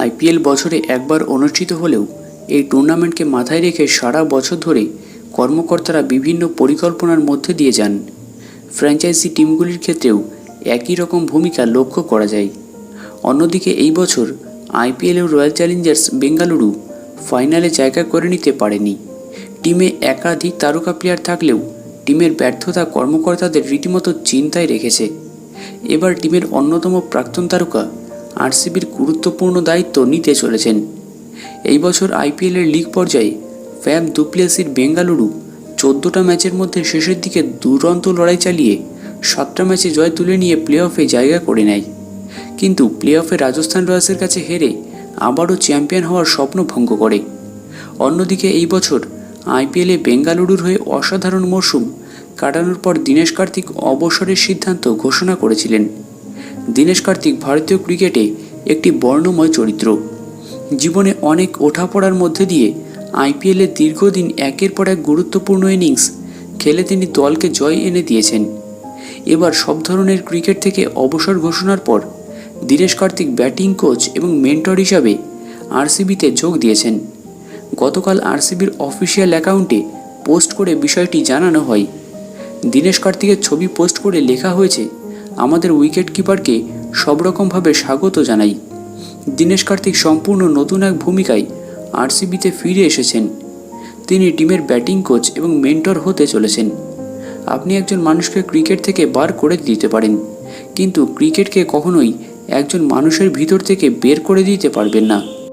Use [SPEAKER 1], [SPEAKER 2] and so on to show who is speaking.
[SPEAKER 1] IPL বছরে একবার অনুষ্ঠিত হলেও এই টুর্নামেন্টকে মাথায় রেখে সারা বছর ধরে কর্মকর্তারা বিভিন্ন পরিকল্পনার মধ্যে দিয়ে যান। ফ্র্যাঞ্চাইজি টিমগুলির ক্ষেত্রেও একই রকম ভূমিকা লক্ষ্য করা যায়। অন্যদিকে এই বছর আইপিএলেও রয়্যাল চ্যালেঞ্জার্স বেঙ্গালুরু ফাইনালে জায়গা করে নিতে পারেনি। টিমে একাধিক তারকা প্লেয়ার থাকলেও টিমের ব্যর্থতা কর্মকর্তাদের রীতিমতো চিন্তায় রেখেছে। এবার টিমের অন্যতম প্রাক্তন তারকা আরসিবির গুরুত্বপূর্ণ দায়িত্ব নিতে চলেছেন। এই বছর আইপিএলের লিগ পর্যায়ে ফ্যাব ডুপ্লেসির বেঙ্গালুরু 14টা ম্যাচের মধ্যে শেষের দিকে দুরন্ত লড়াই চালিয়ে 7টা ম্যাচে জয় তুলে নিয়ে প্লে অফে জায়গা করে নেয়। কিন্তু প্লে অফে রাজস্থান রয়্যালসের কাছে হেরে আবারও চ্যাম্পিয়ন হওয়ার স্বপ্ন ভঙ্গ করে। অন্যদিকে এই বছর আইপিএলে বেঙ্গালুরুর হয়ে অসাধারণ মরশুম কাটানোর পর দীনেশ কার্তিক অবসরের সিদ্ধান্ত ঘোষণা করেছিলেন। দীনেশ কার্তিক ভারতীয় ক্রিকেটে একটি বর্ণময় চরিত্র। জীবনে অনেক ওঠাপড়ার মধ্যে দিয়ে আইপিএলে দীর্ঘদিন একের পর এক গুরুত্বপূর্ণ ইনিংস খেলে তিনি দলকে জয় এনে দিয়েছেন। এবার সব ধরনের ক্রিকেট থেকে অবসর ঘোষণার পর দীনেশ কার্তিক ব্যাটিং কোচ এবং মেন্টর হিসাবে আরসিবিতে যোগ দিয়েছেন। গতকাল আরসিবির অফিসিয়াল অ্যাকাউন্টে পোস্ট করে বিষয়টি জানানো হয়। দীনেশ কার্তিকের ছবি পোস্ট করে লেখা হয়েছে, আমাদের উইকেট কিপারকে সব রকমভাবে স্বাগত জানাই। দীনেশ কার্তিক সম্পূর্ণ নতুন এক ভূমিকায় আরসিবিতে ফিরে এসেছেন। তিনি টিমের ব্যাটিং কোচ এবং মেন্টর হতে চলেছেন। আপনি একজন মানুষকে ক্রিকেট থেকে বার করে দিতে পারেন, কিন্তু ক্রিকেটকে কখনোই একজন মানুষের ভিতর থেকে বের করে দিতে পারবেন না।